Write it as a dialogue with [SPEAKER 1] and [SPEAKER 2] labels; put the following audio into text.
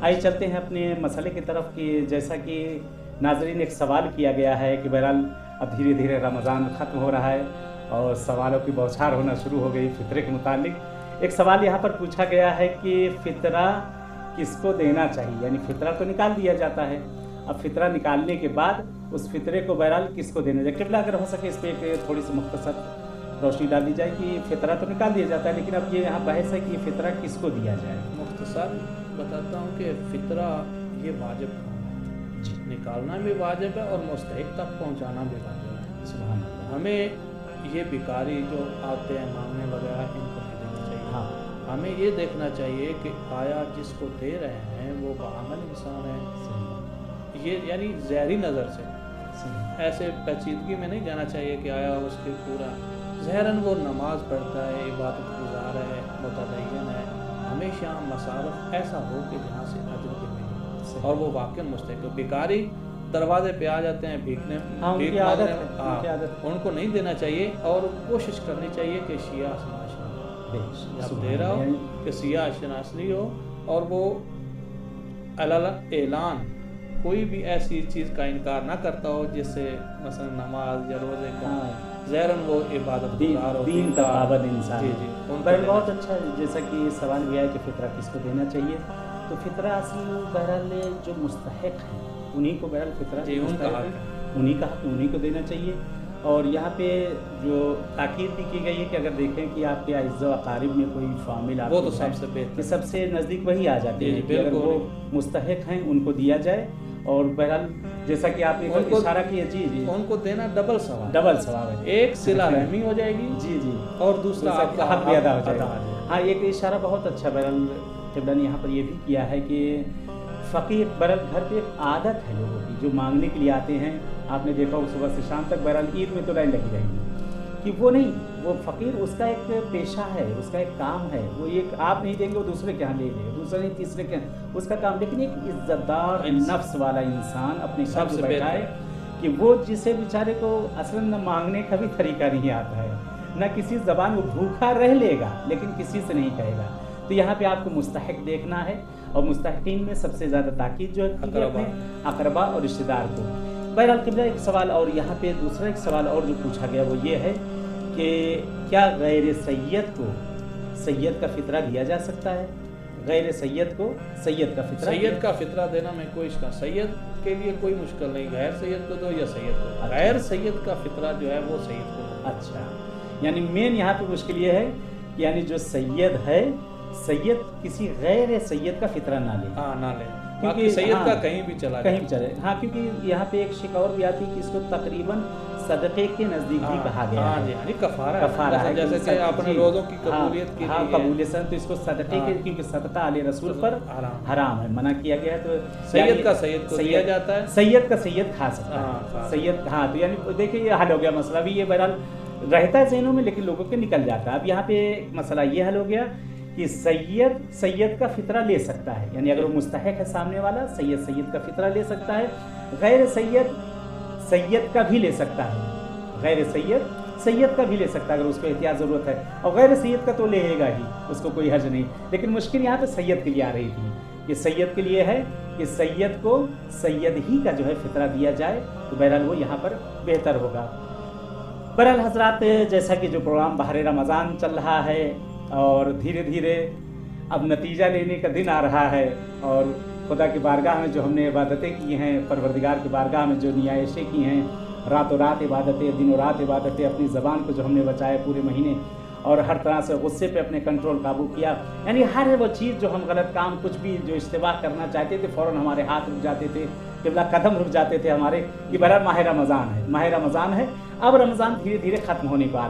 [SPEAKER 1] आइए चलते हैं अपने मसले की तरफ कि जैसा कि नाजरीन एक सवाल किया गया है कि बहरहाल अब धीरे धीरे रमज़ान ख़त्म हो रहा है और सवालों की बौछार होना शुरू हो गई फ़ितरे के मुतालिक। एक सवाल यहाँ पर पूछा गया है कि फ़ितरा किसको देना चाहिए, यानी फ़ितरा तो निकाल दिया जाता है, अब फ़ितरा निकालने के बाद उस फ़ितरे को बहरहाल किसको देना चाहिए। किबला अगर हो सके इस पर एक थोड़ी सी मुख्तसर रोशनी डाल दी जाए कि फ़ितरा तो निकाल दिया जाता है, लेकिन अब ये यहाँ बहस है कि फ़ितरा किसको दिया जाए।
[SPEAKER 2] मुख्तसर बताता हूँ कि फ़ितरा ये वाजिब काम है जी, निकालना भी वाजिब है और मुस्तहिक तक पहुँचाना भी वाजिब है।
[SPEAKER 1] सुभान अल्लाह।
[SPEAKER 2] हमें ये भिखारी जो आते हैं मांगने वगैरह इनको नहीं देना चाहिए।
[SPEAKER 1] हाँ,
[SPEAKER 2] हमें ये देखना चाहिए कि आया जिसको दे रहे हैं वो बाअमल इंसान है,
[SPEAKER 1] सही
[SPEAKER 2] ये यानी ज़हरी नज़र से
[SPEAKER 1] सही।
[SPEAKER 2] ऐसे पेचीदगी में नहीं जाना चाहिए कि आया उसके पूरा ज़हरन वो नमाज पढ़ता है, इबादत गुजार है, मुतदय्यन है, हमेशा मसारफ ऐसा हो कि जहाँ से अजर भी मिले और वो वाकई मुस्तहिक। भिखारी दरवाजे पे आ जाते हैं भीखने,
[SPEAKER 1] हाँ,
[SPEAKER 2] भीख
[SPEAKER 1] उनकी
[SPEAKER 2] मांगने,
[SPEAKER 1] आदत है, उनकी आदत है।
[SPEAKER 2] उनको नहीं देना चाहिए और कोशिश करनी चाहिए कि शिया जब दे रहा हो कि सिया शनासनी हो और वो अलल ऐलान कोई भी ऐसी चीज़ का इनकार ना करता हो जिससे मसलन नमाज या रोज़े का ज़हरन वो इबादत गुज़ार हो,
[SPEAKER 1] दीन का पाबंद इंसान।
[SPEAKER 2] जी जी उन
[SPEAKER 1] पर बहुत अच्छा है, जैसा कि सवाल भी आया कि फ़ितरा किसको देना चाहिए, तो फ़ितरा असल बहरहाल जो मुस्तहिक हैं उन्हीं को बहरहाल फ़ितरा
[SPEAKER 2] जी, उनका हक
[SPEAKER 1] है, उन्हीं का हक उन्हीं को देना चाहिए। और यहाँ पे जो ताकीद भी की गई है कि अगर देखें कि आपके अज़्ज़ा व अक़ारिब में कोई फामिल
[SPEAKER 2] वो तो सबसे बेहतर
[SPEAKER 1] कि सबसे नज़दीक वही आ जाते
[SPEAKER 2] जी,
[SPEAKER 1] हैं कि अगर वो मुस्तहिक हैं उनको दिया जाए। और बहरहाल जैसा कि आपने इशारा किया, जी जी,
[SPEAKER 2] उनको देना डबल सवाब
[SPEAKER 1] है,
[SPEAKER 2] एक सिला रहमी हो जाएगी
[SPEAKER 1] जी जी,
[SPEAKER 2] और दूसरा आपका
[SPEAKER 1] हक भी अदा हो जाएगा।
[SPEAKER 2] जाएगा।
[SPEAKER 1] हाँ, एक इशारा बहुत अच्छा बहरहाल क़िबला ने यहाँ पर ये भी किया है कि फ़कीर बहरहाल घर पे एक आदत है लोगों की जो मांगने के लिए आते हैं, आपने देखा हो सुबह से शाम तक बहरहाल ईद में तो लाइन लगी रहेगी कि वो नहीं, वो फ़कीर उसका एक पेशा है, उसका एक काम है, वो एक आप नहीं देंगे वो दूसरे के यहाँ ले लेगा, दूसरा नहीं तीसरे के यहाँ उसका काम। लेकिन एक इज़्ज़तदार नफ्स वाला इंसान अपने साथ बैठा है कि वो जिसे बेचारे को असल में मांगने का भी तरीका नहीं आता है, ना किसी ज़बान वो भूखा रह लेगा लेकिन किसी से नहीं कहेगा। तो यहाँ पे आपको मुस्तहिक देखना है और मुस्तहिकीन में सबसे ज़्यादा ताकीद जो है अपने अक़रबा और रिश्तेदार को। बहरहाल क़िबला एक सवाल और यहाँ पे दूसरा एक सवाल और जो पूछा गया वो ये है कि क्या गैर सैयद को सैयद का फ़ितरा दिया जा सकता है? गैर सैयद को सैयद का फ़ितरा,
[SPEAKER 2] सैयद का फ़ितरा देना में कोई इसका सैयद के लिए कोई मुश्किल नहीं, गैर सैयद को दो या सैयद को। गैर सैयद का फ़ितरा जो है वो सैयद को दो।
[SPEAKER 1] अच्छा, यानी मेन यहाँ पे मुश्किल ये है कि यानी जो सैयद है, सैयद किसी गैर सैयद का फ़ितरा ना ले।
[SPEAKER 2] हाँ, ना ले, क्योंकि सैयद का कहीं भी चला
[SPEAKER 1] कहीं भी चले। हाँ, क्योंकि यहाँ पे एक शिक और भी आती है कि इसको तकरीबन सदक़े के नज़दीक भी कहा गया है।
[SPEAKER 2] जी, यानी कफ़ारा है, जैसे कि आपने रोज़ों की कबूलियत की
[SPEAKER 1] हाँ, कबूलियत तो इसको सदक़े के, क्योंकि सदक़ा आले रसूल पर हराम है, मना किया गया है। तो
[SPEAKER 2] सैयद का सैयद को दिया जाता है,
[SPEAKER 1] सैयद का सैयद खा सकता है, सैयद। हाँ, तो यानी देखिए ये हल हो गया मसला भी, ये बहरहाल रहता है ज़हनों में लेकिन लोगों के निकल जाता है। अब यहाँ पे मसला ये हल हो गया कि सैयद का फ़ितरा ले सकता है, यानी अगर वो मुस्तहिक है सामने वाला, सैयद का फ़ितरा ले सकता है, गैर सैयद का भी ले सकता है, गैर सैयद का भी ले सकता है अगर उसको एहतियात ज़रूरत है, और गैर सैयद का तो लेगा ही, उसको कोई हर्ज नहीं। लेकिन मुश्किल यहाँ पे सैयद के लिए आ रही थी कि सैयद के लिए है कि सैयद को सैयद ही का जो है फ़ितरा दिया जाए, तो बहरहाल वो यहाँ पर बेहतर होगा। बहरहाल हज़रात, जैसा कि जो प्रोग्राम बहर रमज़ान चल रहा है और धीरे धीरे अब नतीजा लेने का दिन आ रहा है, और खुदा की बारगाह में जो हमने इबादतें की हैं, परवरदिगार की बारगाह में जो नियाइशें की हैं, रातों रात इबादतें, दिनों रात इबादतें, अपनी ज़बान को जो हमने बचाया पूरे महीने, और हर तरह से गुस्से पे अपने कंट्रोल काबू किया, यानी हर वो चीज़ जो हम गलत काम कुछ भी जो इश्तिबाह करना चाहते थे फ़ौरन हमारे हाथ रुक जाते थे, क़िबला कदम रुक जाते थे हमारे कि बहरहाल माह रमज़ान है, अब रमज़ान धीरे धीरे ख़त्म होने को आ रहा है।